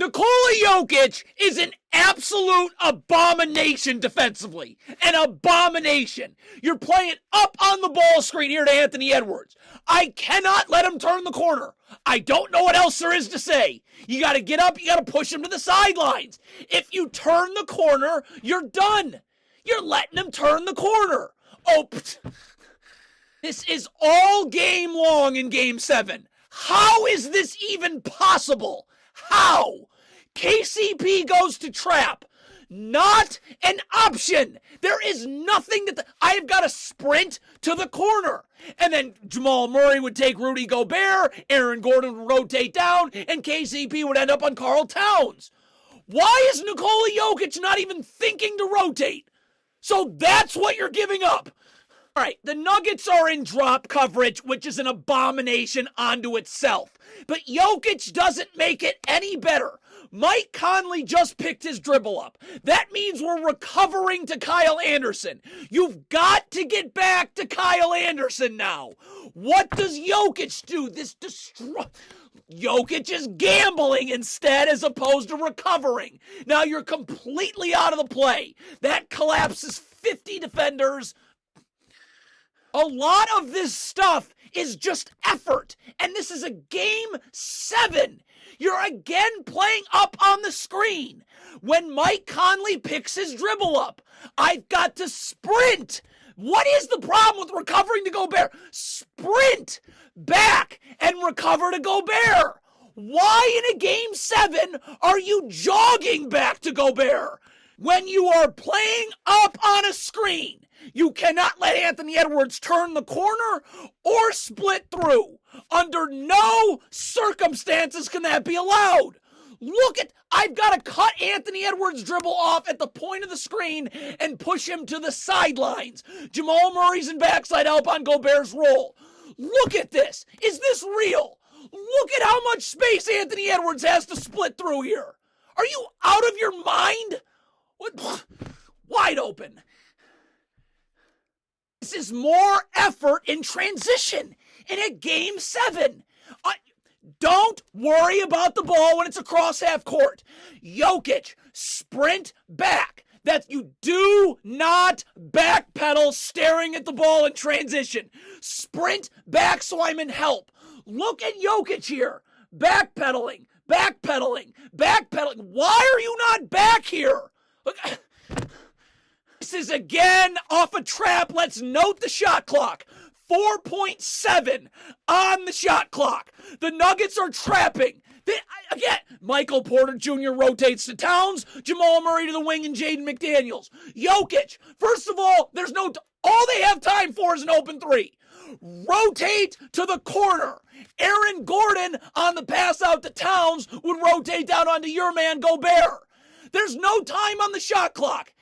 Nikola Jokic is an absolute abomination defensively. An abomination. You're playing up on the ball screen here to Anthony Edwards. I cannot let him turn the corner. I don't know what else there is to say. You got to get up. You got to push him to the sidelines. If you turn the corner, you're done. You're letting him turn the corner. Oh, this is all game long in Game 7. How is this even possible? How? KCP goes to trap. Not an option. There is nothing that I have got to sprint to the corner. And then Jamal Murray would take Rudy Gobert, Aaron Gordon would rotate down, and KCP would end up on Karl Towns. Why is Nikola Jokic not even thinking to rotate? So that's what you're giving up. All right, the Nuggets are in drop coverage, which is an abomination unto itself. But Jokic doesn't make it any better. Mike Conley just picked his dribble up. That means we're recovering to Kyle Anderson. You've got to get back to Kyle Anderson now. What does Jokic do? Jokic is gambling instead as opposed to recovering. Now you're completely out of the play. That collapses 50 defenders. A lot of this stuff is just effort, and this is a Game 7. You're again playing up on the screen. When Mike Conley picks his dribble up, I've got to sprint. What is the problem with recovering to Gobert? Sprint back and recover to Gobert. Why in a Game 7 are you jogging back to Gobert? When you are playing up on a screen, you cannot let Anthony Edwards turn the corner or split through. Under no circumstances can that be allowed. I've got to cut Anthony Edwards' dribble off at the point of the screen and push him to the sidelines. Jamal Murray's in backside help on Gobert's roll. Look at this. Is this real? Look at how much space Anthony Edwards has to split through here. Are you out of your mind? What? Wide open. This is more effort in transition in a Game 7. Don't worry about the ball when it's across half court. Jokic, sprint back. That you do not backpedal staring at the ball in transition. Sprint back so I'm in help. Look at Jokic here. Backpedaling. Why are you not back here? Look. This is again off a trap. Let's note the shot clock. 4.7 on the shot clock. The Nuggets are trapping. Again, Michael Porter Jr. rotates to Towns, Jamal Murray to the wing, and Jaden McDaniels. Jokic, first of all, all they have time for is an open three. Rotate to the corner. Aaron Gordon on the pass out to Towns would rotate down onto your man Gobert. There's no time on the shot clock.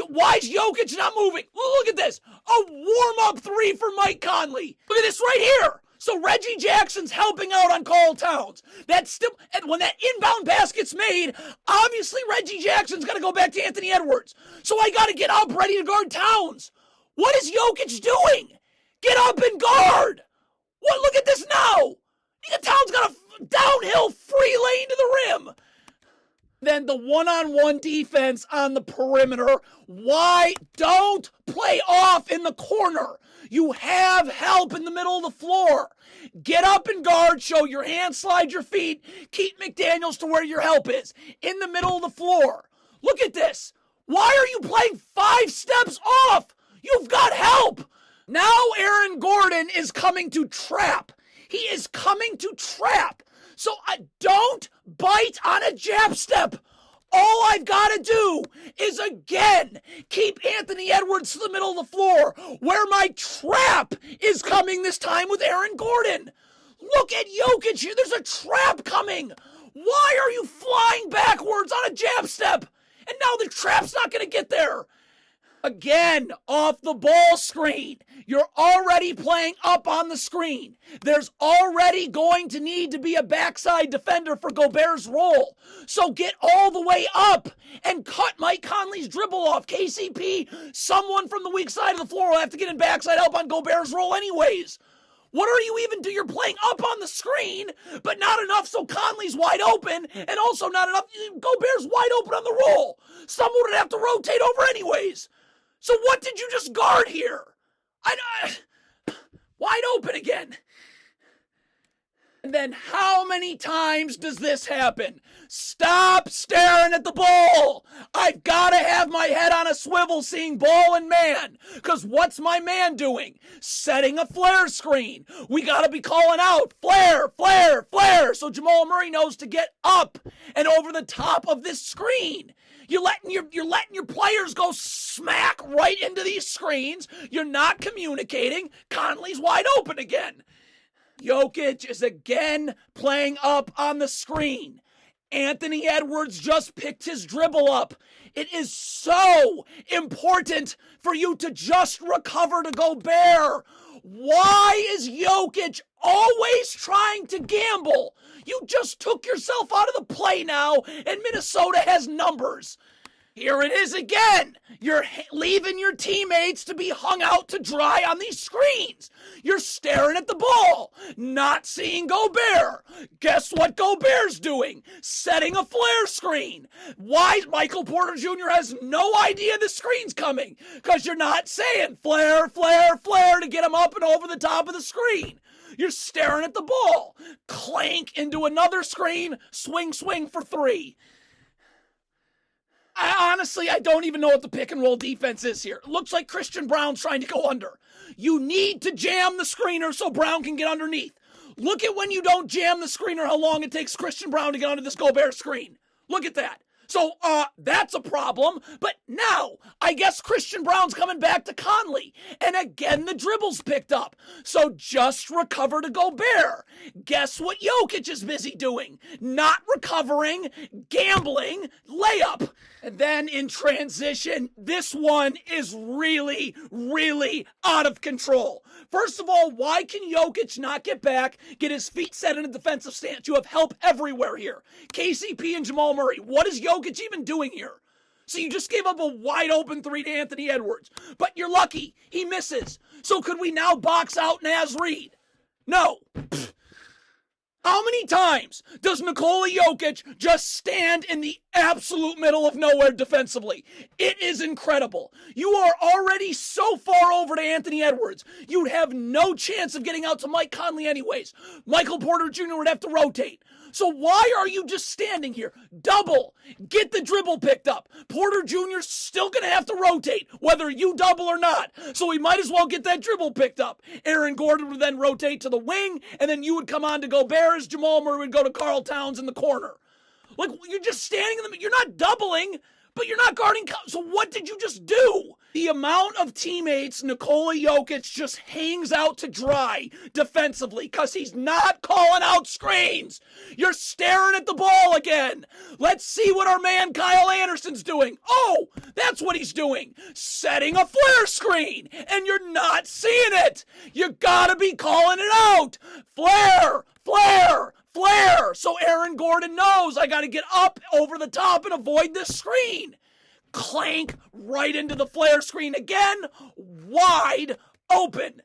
Why is Jokic not moving? Look at this. A warm-up three for Mike Conley. Look at this right here. So Reggie Jackson's helping out on Karl Towns. And when that inbound basket's made, obviously Reggie Jackson's got to go back to Anthony Edwards. So I got to get up ready to guard Towns. What is Jokic doing? Get up and guard. What? Look at this now. Towns got a downhill free lane to the rim. Then the one-on-one defense on the perimeter. Why don't play off in the corner? You have help in the middle of the floor. Get up and guard, show your hands, slide your feet, keep McDaniels to where your help is. In the middle of the floor. Look at this. Why are you playing 5 steps off? You've got help. Now Aaron Gordon is coming to trap. He is coming to trap. So don't bite on a jab step. All I've got to do is, again, keep Anthony Edwards to the middle of the floor where my trap is coming this time with Aaron Gordon. Look at Jokic here. There's a trap coming. Why are you flying backwards on a jab step? And now the trap's not going to get there. Again, off the ball screen. You're already playing up on the screen. There's already going to need to be a backside defender for Gobert's role. So get all the way up and cut Mike Conley's dribble off. KCP, someone from the weak side of the floor will have to get in backside help on Gobert's role anyways. What are you even doing? You're playing up on the screen, but not enough so Conley's wide open, and also not enough. Gobert's wide open on the roll. Someone would have to rotate over anyways. So what did you just guard here? Wide open again. And then how many times does this happen? Stop staring at the ball. I've got to have my head on a swivel seeing ball and man. Because what's my man doing? Setting a flare screen. We got to be calling out flare, flare, flare. So Jamal Murray knows to get up and over the top of this screen. You're letting your players go smack right into these screens. You're not communicating. Conley's wide open again. Jokic is again playing up on the screen. Anthony Edwards just picked his dribble up. It is so important for you to just recover to Gobert. Why is Jokic always trying to gamble? You just took yourself out of the play now, and Minnesota has numbers. Here it is again. You're leaving your teammates to be hung out to dry on these screens. You're staring at the ball, not seeing Gobert. Guess what Gobert's doing? Setting a flare screen. Why Michael Porter Jr. has no idea the screen's coming? Because you're not saying flare, flare, flare to get him up and over the top of the screen. You're staring at the ball. Clank into another screen. Swing, swing for three. Honestly, I don't even know what the pick and roll defense is here. It looks like Christian Brown's trying to go under. You need to jam the screener so Brown can get underneath. Look at when you don't jam the screener, how long it takes Christian Brown to get under this Gobert screen. Look at that. So, that's a problem. But now, I guess Christian Brown's coming back to Conley. And again, the dribble's picked up. So just recover to Gobert. Guess what Jokic is busy doing? Not recovering, gambling, layup. And then in transition, this one is really, really out of control. First of all, why can Jokic not get back, get his feet set in a defensive stance? You have help everywhere here. KCP and Jamal Murray. What is Jokic even doing here? So you just gave up a wide open three to Anthony Edwards. But you're lucky. He misses. So could we now box out Naz Reid? No. How many times does Nikola Jokic just stand in the absolute middle of nowhere defensively? It is incredible. You are already so far over to Anthony Edwards. You'd have no chance of getting out to Mike Conley anyways. Michael Porter Jr. would have to rotate. So why are you just standing here? Double. Get the dribble picked up. Porter Jr.'s still going to have to rotate, whether you double or not. So he might as well get that dribble picked up. Aaron Gordon would then rotate to the wing, and then you would come on to Gobert as Jamal Murray would go to Karl Towns in the corner. Like, you're just standing in the... You're not doubling, but you're not guarding... So what did you just do? The amount of teammates Nikola Jokic just hangs out to dry defensively because he's not calling out screens. You're staring at the ball again. Let's see what our man Kyle Anderson's doing. Oh, that's what he's doing. Setting a flare screen, and you're not seeing it. You gotta be calling it out. Flare, flare, flare. So Aaron Gordon knows I gotta get up over the top and avoid this screen. Clank right into the flare screen again, wide open.